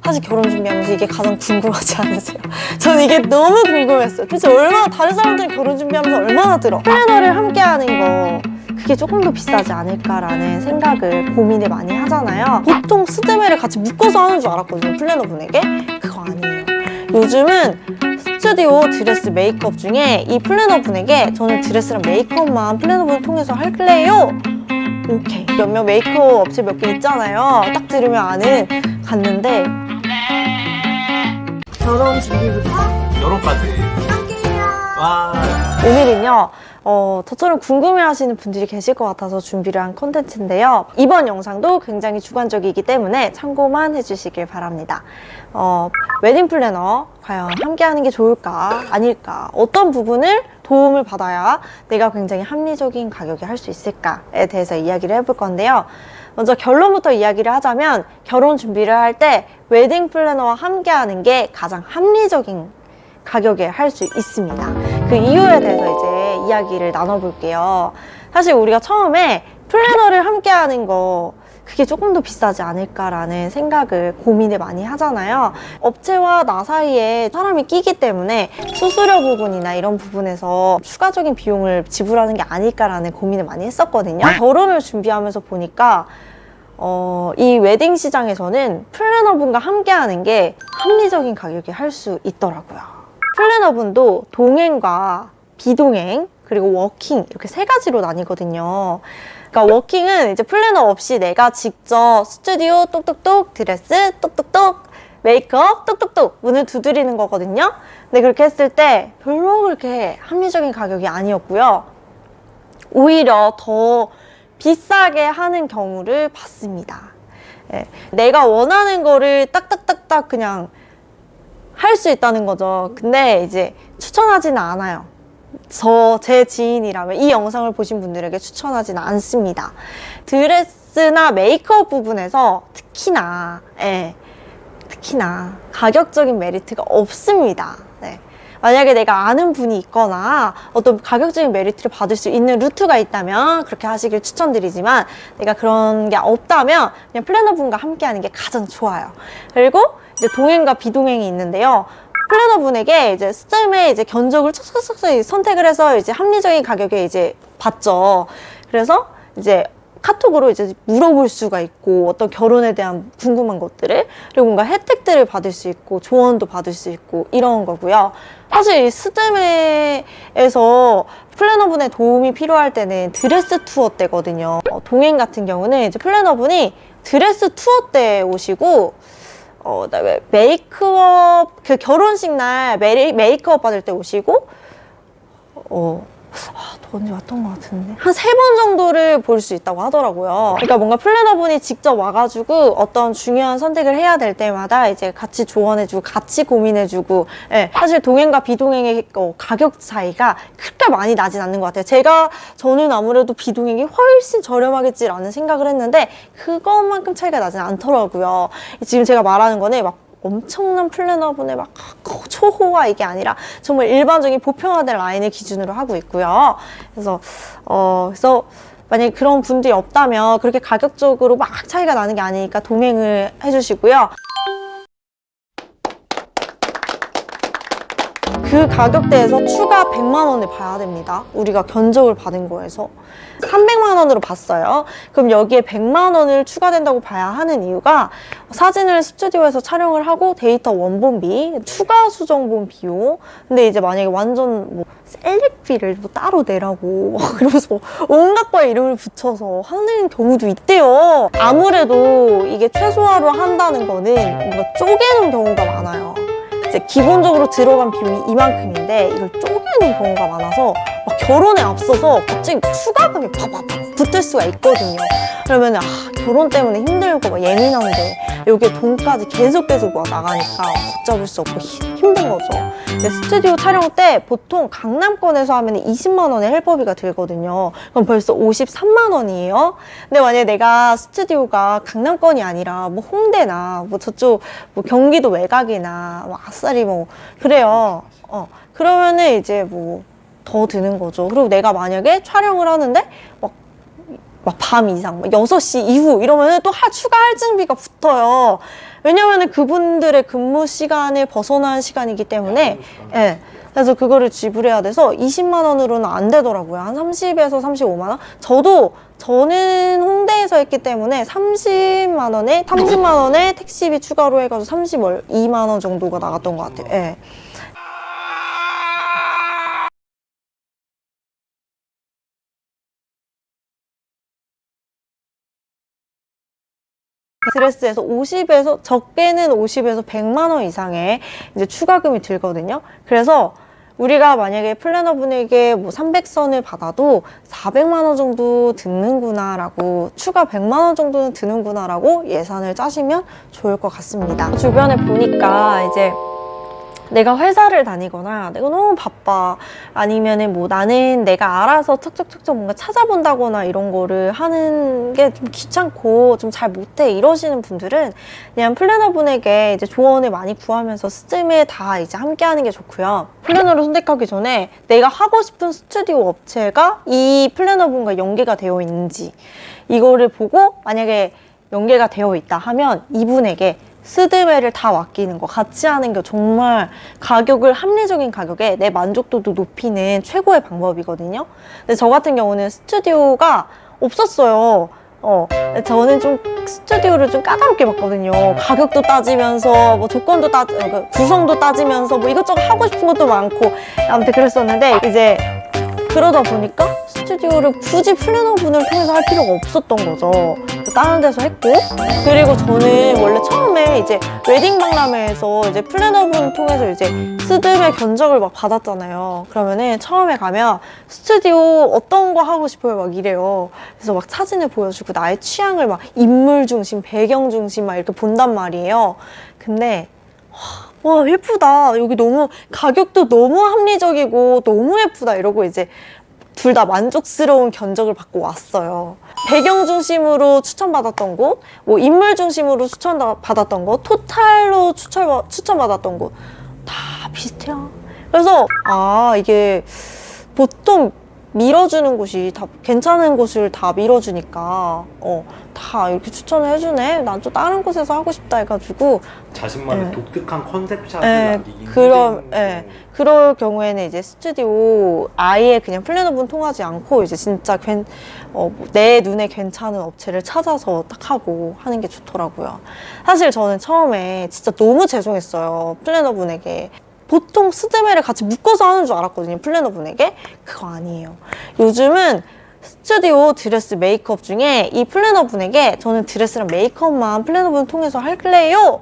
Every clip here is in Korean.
사실 결혼 준비하면서 이게 가장 궁금하지 않으세요? 저는 이게 너무 궁금했어요. 도대체 얼마나 다른 사람들은 결혼 준비하면서 얼마나 들어? 플래너를 함께 하는 거 그게 조금 더 비싸지 않을까라는 생각을 고민을 많이 하잖아요. 보통 스드메를 같이 묶어서 하는 줄 알았거든요, 플래너분에게. 그거 아니에요. 요즘은 스튜디오 드레스 메이크업 중에 이 플래너분에게 저는 드레스랑 메이크업만 플래너분을 통해서 할래요? 오케이. 몇몇 메이크업 업체 몇 개 있잖아요. 딱 들으면 아는. 갔는데 결혼 준비부터 결혼까지 할게요. 와. 오늘은요 저처럼 궁금해하시는 분들이 계실 것 같아서 준비를 한 콘텐츠인데요. 이번 영상도 굉장히 주관적이기 때문에 참고만 해주시길 바랍니다. 웨딩 플래너 과연 함께 하는 게 좋을까 아닐까, 어떤 부분을 도움을 받아야 내가 굉장히 합리적인 가격에 할 수 있을까에 대해서 이야기를 해볼 건데요. 먼저 결론부터 이야기를 하자면 결혼 준비를 할 때 웨딩 플래너와 함께 하는 게 가장 합리적인 가격에 할 수 있습니다. 그 이유에 대해서 이제 이야기를 나눠볼게요. 사실 우리가 처음에 플래너를 함께 하는 거 그게 조금 더 비싸지 않을까라는 생각을 고민을 많이 하잖아요. 업체와 나 사이에 사람이 끼기 때문에 수수료 부분이나 이런 부분에서 추가적인 비용을 지불하는 게 아닐까라는 고민을 많이 했었거든요. 결혼을 준비하면서 보니까 이 웨딩 시장에서는 플래너분과 함께 하는 게 합리적인 가격에 할 수 있더라고요. 플래너분도 동행과 비동행 그리고 워킹 이렇게 세 가지로 나뉘거든요. 그러니까 워킹은 이제 플래너 없이 내가 직접 스튜디오 똑똑똑, 드레스 똑똑똑, 메이크업 똑똑똑 문을 두드리는 거거든요. 근데 그렇게 했을 때 별로 그렇게 합리적인 가격이 아니었고요. 오히려 더 비싸게 하는 경우를 봤습니다. 예, 내가 원하는 거를 딱딱딱딱 그냥 할 수 있다는 거죠. 근데 이제 추천하지는 않아요. 제 지인이라면 이 영상을 보신 분들에게 추천하지는 않습니다. 드레스나 메이크업 부분에서 특히나 가격적인 메리트가 없습니다. 만약에 내가 아는 분이 있거나 어떤 가격적인 메리트를 받을 수 있는 루트가 있다면 그렇게 하시길 추천드리지만, 내가 그런 게 없다면 그냥 플래너분과 함께 하는 게 가장 좋아요. 그리고 이제 동행과 비동행이 있는데요. 플래너분에게 이제 스tem의 이제 견적을 척척척 선택을 해서 이제 합리적인 가격에 이제 받죠. 그래서 이제 카톡으로 이제 물어볼 수가 있고, 어떤 결혼에 대한 궁금한 것들을, 그리고 뭔가 혜택들을 받을 수 있고 조언도 받을 수 있고 이런 거고요. 사실 스드메에서 플래너분의 도움이 필요할 때는 드레스 투어 때거든요. 동행 같은 경우는 이제 플래너분이 드레스 투어 때 오시고, 그다음에 메이크업, 그 결혼식 날 메이크업 받을 때 오시고, 또 언제 왔던 것 같은데 한 3번 정도를 볼 수 있다고 하더라고요. 그러니까 뭔가 플래너분이 직접 와가지고 어떤 중요한 선택을 해야 될 때마다 이제 같이 조언해주고 같이 고민해주고, 사실 동행과 비동행의 가격 차이가 그렇게 많이 나진 않는 것 같아요. 저는 아무래도 비동행이 훨씬 저렴하겠지라는 생각을 했는데 그것만큼 차이가 나진 않더라고요. 지금 제가 말하는 거는 막 엄청난 플래너분의 막 초호화 이게 아니라 정말 일반적인 보편화된 라인을 기준으로 하고 있고요. 그래서 만약에 그런 분들이 없다면 그렇게 가격적으로 막 차이가 나는 게 아니니까 동행을 해주시고요. 그 가격대에서 추가 100만 원을 봐야 됩니다. 우리가 견적을 받은 거에서 300만 원으로 봤어요. 그럼 여기에 100만 원을 추가된다고 봐야 하는 이유가, 사진을 스튜디오에서 촬영을 하고 데이터 원본비, 추가 수정본 비용, 근데 이제 만약에 완전 뭐 셀렉비를 뭐 따로 내라고 그러면서 온갖 거에 이름을 붙여서 하는 경우도 있대요. 아무래도 이게 최소화로 한다는 거는 뭔가 쪼개는 경우가 많아요. 기본적으로 들어간 비용이 이만큼인데 이걸 쪼개는 경우가 많아서 막 결혼에 앞서서 갑자기 추가금이 팍팍 붙을 수가 있거든요. 그러면 결혼 때문에 힘들고 막 예민한데 여기에 돈까지 계속 나가니까 걷잡을 수 없고 힘든 거죠. 스튜디오 촬영 때 보통 강남권에서 하면 20만 원의 헬퍼비가 들거든요. 그럼 벌써 53만 원이에요. 근데 만약에 내가 스튜디오가 강남권이 아니라 뭐 홍대나 뭐 저쪽 뭐 경기도 외곽이나 뭐 아싸리 뭐 그래요. 그러면은 이제 뭐 더 드는 거죠. 그리고 내가 만약에 촬영을 하는데 막 막 밤 이상, 막 6시 이후 이러면 또 추가 할증비가 붙어요. 왜냐면은 그분들의 근무 시간을 벗어난 시간이기 때문에, 예. 그래서 그거를 지불해야 돼서 20만 원으로는 안 되더라고요. 한 30에서 35만 원? 저는 홍대에서 했기 때문에 30만 원에 택시비 추가로 해가지고 32만 원 정도가 나갔던 것 같아요. 예. 드레스에서 50에서 적게는 50에서 100만 원 이상의 이제 추가금이 들거든요. 그래서 우리가 만약에 플래너분에게 뭐 300선을 받아도 400만 원 정도 드는구나라고, 추가 100만 원 정도는 드는구나라고 예산을 짜시면 좋을 것 같습니다. 주변에 보니까 이제 내가 회사를 다니거나 내가 너무 바빠, 아니면은 뭐 나는 내가 알아서 척척척척 뭔가 찾아본다거나 이런 거를 하는 게 좀 귀찮고 좀 잘 못해 이러시는 분들은 그냥 플래너분에게 이제 조언을 많이 구하면서 스쯤에 다 이제 함께 하는 게 좋고요. 플래너를 선택하기 전에 내가 하고 싶은 스튜디오 업체가 이 플래너분과 연계가 되어 있는지 이거를 보고, 만약에 연계가 되어 있다 하면 이분에게 스드메를 다 맡기는 거, 같이 하는 게 정말 가격을 합리적인 가격에 내 만족도도 높이는 최고의 방법이거든요. 근데 저 같은 경우는 스튜디오가 없었어요. 저는 좀 스튜디오를 좀 까다롭게 봤거든요. 가격도 따지면서 뭐 조건도 구성도 따지면서 뭐 이것저것 하고 싶은 것도 많고, 아무튼 그랬었는데, 이제 그러다 보니까 스튜디오를 굳이 플래너분을 통해서 할 필요가 없었던 거죠. 다른 데서 했고, 그리고 저는 원래 처음에 이제 웨딩 박람회에서 이제 플래너분 통해서 이제 스드메 견적을 막 받았잖아요. 그러면은 처음에 가면 스튜디오 어떤 거 하고 싶어요? 막 이래요. 그래서 막 사진을 보여주고 나의 취향을 막 인물 중심, 배경 중심 막 이렇게 본단 말이에요. 근데 와, 예쁘다. 여기 너무 가격도 너무 합리적이고 너무 예쁘다. 이러고 이제 둘 다 만족스러운 견적을 받고 왔어요. 배경 중심으로 추천받았던 곳, 뭐 인물 중심으로 추천받았던 곳, 토탈로 추천받았던 곳 다 비슷해요. 그래서 이게 보통 밀어주는 곳이 다 괜찮은 곳을 다 밀어주니까 다 이렇게 추천을 해주네. 난 또 다른 곳에서 하고 싶다 해가지고 자신만의 독특한 컨셉샷을 남기긴 그럴 경우에는 이제 스튜디오 아예 그냥 플래너분 통하지 않고 이제 진짜 내 눈에 괜찮은 업체를 찾아서 딱 하고 하는 게 좋더라고요. 사실 저는 처음에 진짜 너무 죄송했어요. 플래너분에게. 보통 스드메를 같이 묶어서 하는 줄 알았거든요, 플래너분에게. 그거 아니에요. 요즘은 스튜디오 드레스 메이크업 중에 이 플래너분에게 저는 드레스랑 메이크업만 플래너분 통해서 할래요?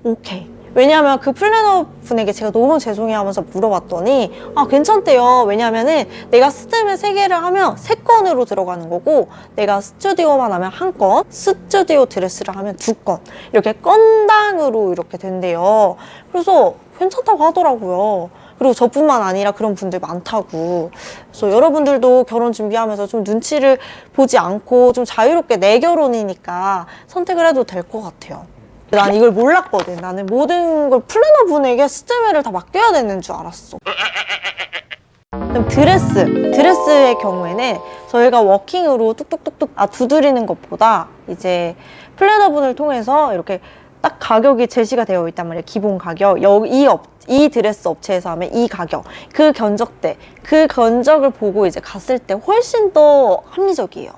오케이. 왜냐하면 그 플래너분에게 제가 너무 죄송해하면서 물어봤더니 괜찮대요. 왜냐하면은 내가 스드메 3개를 하면 3건으로 들어가는 거고, 내가 스튜디오만 하면 1건, 스튜디오 드레스를 하면 2건, 이렇게 건당으로 이렇게 된대요. 그래서 괜찮다고 하더라고요. 그리고 저뿐만 아니라 그런 분들 많다고. 그래서 여러분들도 결혼 준비하면서 좀 눈치를 보지 않고 좀 자유롭게, 내 결혼이니까 선택을 해도 될 것 같아요. 난 이걸 몰랐거든. 나는 모든 걸 플래너분에게 스드메를 다 맡겨야 되는 줄 알았어. 그럼 드레스의 경우에는 저희가 워킹으로 뚝뚝뚝뚝 두드리는 것보다 이제 플래너분을 통해서 이렇게 딱 가격이 제시가 되어 있단 말이에요. 기본 가격. 이 드레스 업체에서 하면 이 가격. 그 견적대. 그 견적을 보고 이제 갔을 때 훨씬 더 합리적이에요.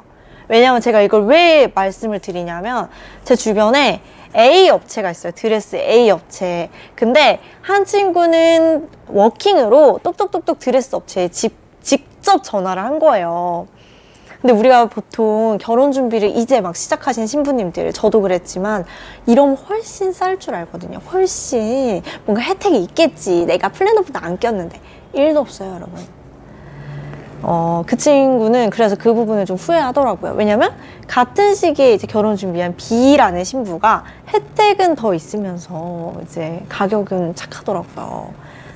왜냐면 제가 이걸 왜 말씀을 드리냐면, 제 주변에 A 업체가 있어요. 드레스 A 업체. 근데 한 친구는 워킹으로 똑똑똑똑 드레스 업체에 직접 전화를 한 거예요. 근데 우리가 보통 결혼 준비를 이제 막 시작하신 신부님들, 저도 그랬지만 이러면 훨씬 쌀 줄 알거든요. 훨씬 뭔가 혜택이 있겠지. 내가 플래너보다 안 꼈는데 1도 없어요, 여러분. 그 친구는 그래서 그 부분을 좀 후회하더라고요. 왜냐면 같은 시기에 이제 결혼 준비한 B라는 신부가 혜택은 더 있으면서 이제 가격은 착하더라고요.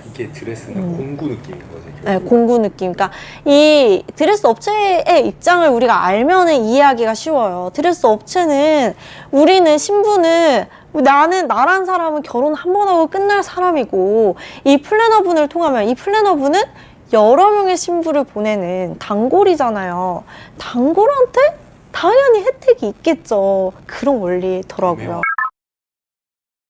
이게 드레스는 공구 느낌인 거죠? 네, 공구 느낌. 그러니까 이 드레스 업체의 입장을 우리가 알면은 이해하기가 쉬워요. 드레스 업체는, 우리는 신부는, 나란 사람은 결혼 한 번 하고 끝날 사람이고, 이 플래너분을 통하면 이 플래너분은 여러 명의 신부를 보내는 단골이잖아요. 단골한테 당연히 혜택이 있겠죠. 그런 원리더라고요.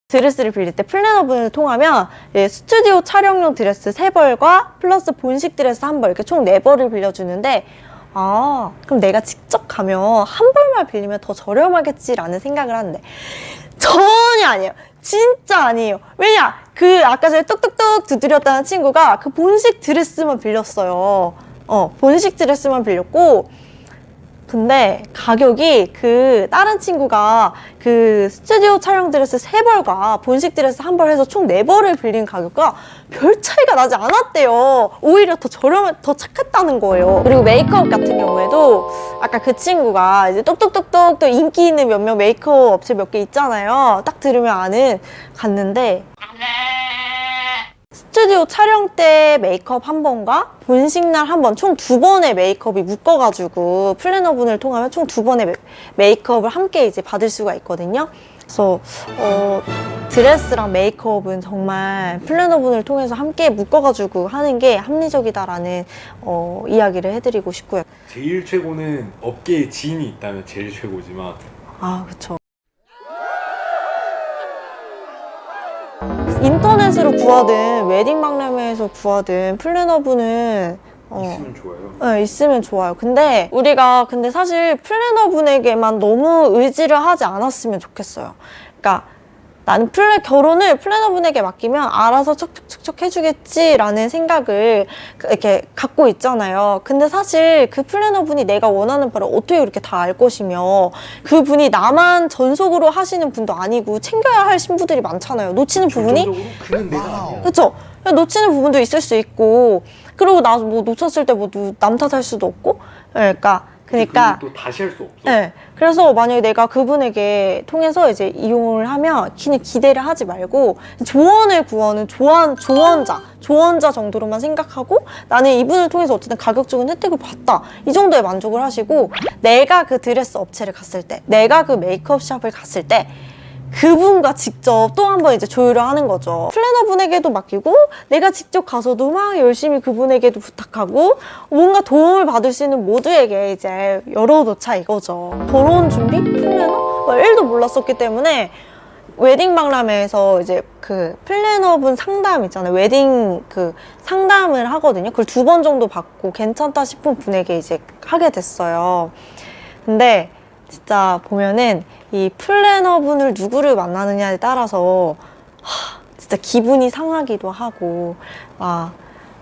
드레스를 빌릴 때 플래너분을 통하면 스튜디오 촬영용 드레스 3벌과 플러스 본식 드레스 1벌 이렇게 총 4벌을 빌려주는데 아 그럼 내가 직접 가면 한 벌만 빌리면 더 저렴하겠지라는 생각을 하는데 전혀 아니에요. 진짜 아니에요. 왜냐? 그 아까 전에 뚝뚝뚝 두드렸다는 친구가 그 본식 드레스만 빌렸어요. 본식 드레스만 빌렸고 근데 가격이 그 다른 친구가 그 스튜디오 촬영 드레스 3벌과 본식 드레스 1벌 해서 총 4벌을 빌린 가격과 별 차이가 나지 않았대요. 오히려 더 더 착했다는 거예요. 그리고 메이크업 같은 경우에도 아까 그 친구가 이제 똑똑똑똑 또 인기 있는 몇몇 메이크업 업체 몇 개 있잖아요. 딱 들으면 아는 갔는데 스튜디오 촬영 때 메이크업 1번과 본식 날 1번 총 2번의 메이크업이 묶어가지고 플래너분을 통하면 총 2번의 메이크업을 함께 이제 받을 수가 있거든요. 그래서 드레스랑 메이크업은 정말 플래너분을 통해서 함께 묶어가지고 하는 게 합리적이다라는 이야기를 해드리고 싶고요. 제일 최고는 업계에 지인이 있다면 제일 최고지만 아 그쵸. 인터넷으로 구하든 웨딩 박람회에서 구하든 플래너분은 있으면 좋아요. 네, 있으면 좋아요. 근데 우리가 사실 플래너분에게만 너무 의지를 하지 않았으면 좋겠어요. 그러니까 나는 결혼을 플래너분에게 맡기면 알아서 척척척척 해주겠지라는 생각을 이렇게 갖고 있잖아요. 근데 사실 그 플래너분이 내가 원하는 바를 어떻게 그렇게 다 알 것이며 그분이 나만 전속으로 하시는 분도 아니고 챙겨야 할 신부들이 많잖아요. 놓치는 부분이 결정적으로 그는 내가 아니야. 그렇죠. 놓치는 부분도 있을 수 있고 그리고 나 뭐 놓쳤을 때 뭐 남 탓할 수도 없고 그러니까 또 다시 할 수 없어. 네. 그래서 만약에 내가 그분에게 통해서 이제 이용을 하면 그냥 기대를 하지 말고 조언을 구하는 조언자 정도로만 생각하고 나는 이분을 통해서 어쨌든 가격적인 혜택을 봤다. 이 정도에 만족을 하시고 내가 그 드레스 업체를 갔을 때 내가 그 메이크업 샵을 갔을 때 그분과 직접 또 한 번 이제 조율을 하는 거죠. 플래너분에게도 맡기고 내가 직접 가서도 막 열심히 그분에게도 부탁하고 뭔가 도움을 받을 수 있는 모두에게 이제 열어놓자 이거죠. 결혼 준비? 플래너? 1도 몰랐었기 때문에 웨딩 박람회에서 이제 그 플래너분 상담 있잖아요. 웨딩 그 상담을 하거든요. 그걸 2번 정도 받고 괜찮다 싶은 분에게 이제 하게 됐어요. 근데 진짜 보면은 이 플래너분을 누구를 만나느냐에 따라서 진짜 기분이 상하기도 하고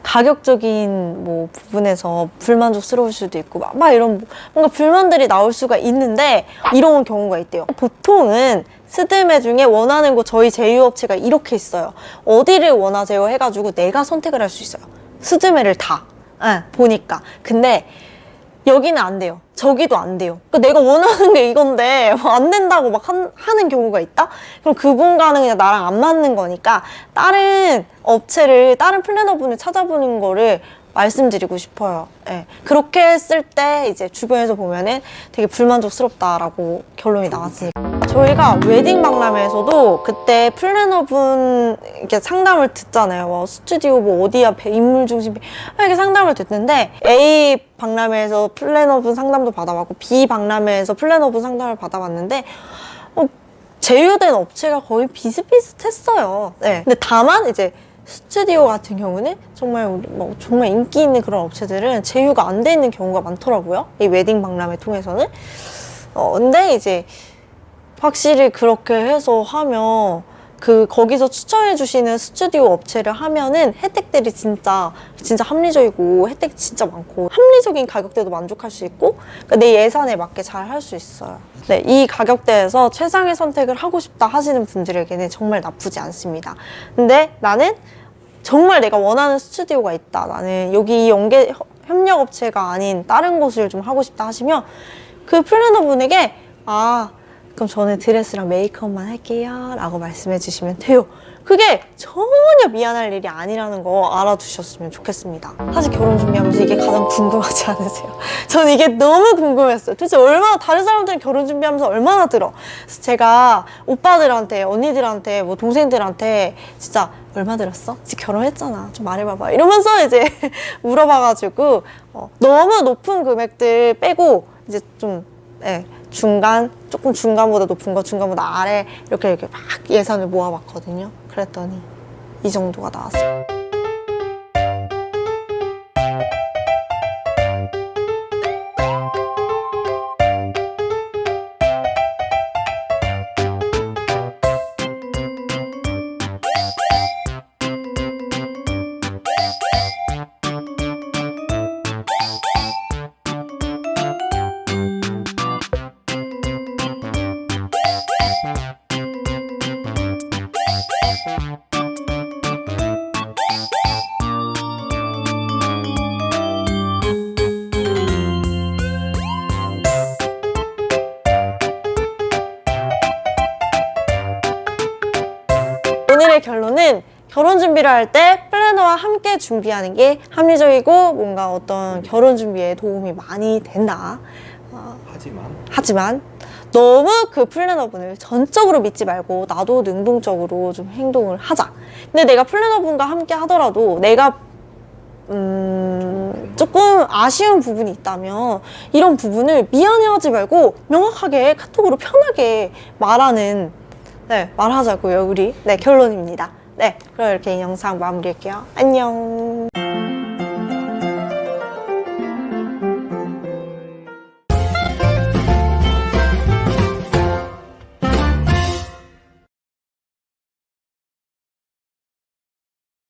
가격적인 뭐 부분에서 불만족스러울 수도 있고 막 이런 뭔가 불만들이 나올 수가 있는데 이런 경우가 있대요. 보통은 스드메 중에 원하는 곳 저희 제휴업체가 이렇게 있어요. 어디를 원하세요 해가지고 내가 선택을 할 수 있어요. 스드메를 다 보니까. 근데 여기는 안 돼요. 저기도 안 돼요. 그러니까 내가 원하는 게 이건데 안 된다고 막 하는 경우가 있다? 그럼 그분과는 그냥 나랑 안 맞는 거니까 다른 업체를, 다른 플래너분을 찾아보는 거를 말씀드리고 싶어요. 네. 그렇게 했을 때 이제 주변에서 보면은 되게 불만족스럽다라고 결론이 나왔으니까. 저희가 웨딩 박람회에서도 그때 플래너분 이렇게 상담을 듣잖아요. 뭐 스튜디오 뭐 어디야, 인물 중심 이렇게 상담을 듣는데 A 박람회에서 플래너분 상담도 받아봤고 B 박람회에서 플래너분 상담을 받아봤는데 제휴된 업체가 거의 비슷비슷했어요. 네. 근데 다만 이제 스튜디오 같은 경우는 정말 인기 있는 그런 업체들은 제휴가 안 돼 있는 경우가 많더라고요. 이 웨딩 박람회 통해서는. 근데 이제 확실히 그렇게 해서 하면 거기서 추천해 주시는 스튜디오 업체를 하면은 혜택들이 진짜 합리적이고 혜택이 진짜 많고 합리적인 가격대도 만족할 수 있고 그러니까 내 예산에 맞게 잘 할 수 있어요. 네, 이 가격대에서 최상의 선택을 하고 싶다 하시는 분들에게는 정말 나쁘지 않습니다. 근데 나는 정말 내가 원하는 스튜디오가 있다. 나는 여기 이 협력 업체가 아닌 다른 곳을 좀 하고 싶다 하시면 그 플래너분에게 그럼 저는 드레스랑 메이크업만 할게요 라고 말씀해 주시면 돼요. 그게 전혀 미안할 일이 아니라는 거 알아두셨으면 좋겠습니다. 사실 결혼 준비하면서 이게 가장 궁금하지 않으세요? 저는 이게 너무 궁금했어요. 도대체 다른 사람들은 결혼 준비하면서 얼마나 들어? 그래서 제가 오빠들한테, 언니들한테, 뭐 동생들한테 진짜 얼마 들었어? 지금 결혼했잖아. 좀 말해봐봐. 이러면서 이제 물어봐가지고 너무 높은 금액들 빼고 이제 좀 네, 조금 중간보다 높은 거, 중간보다 아래 이렇게 막 예산을 모아봤거든요. 그랬더니 이 정도가 나왔어요. 오늘의 결론은 결혼 준비를 할 때 플래너와 함께 준비하는 게 합리적이고 뭔가 어떤 결혼 준비에 도움이 많이 된다. 하지만 너무 그 플래너분을 전적으로 믿지 말고 나도 능동적으로 좀 행동을 하자. 근데 내가 플래너분과 함께 하더라도 내가 조금 아쉬운 부분이 있다면 이런 부분을 미안해하지 말고 명확하게 카톡으로 편하게 말하자고요, 우리. 네, 결론입니다. 네, 그럼 이렇게 이 영상 마무리할게요. 안녕.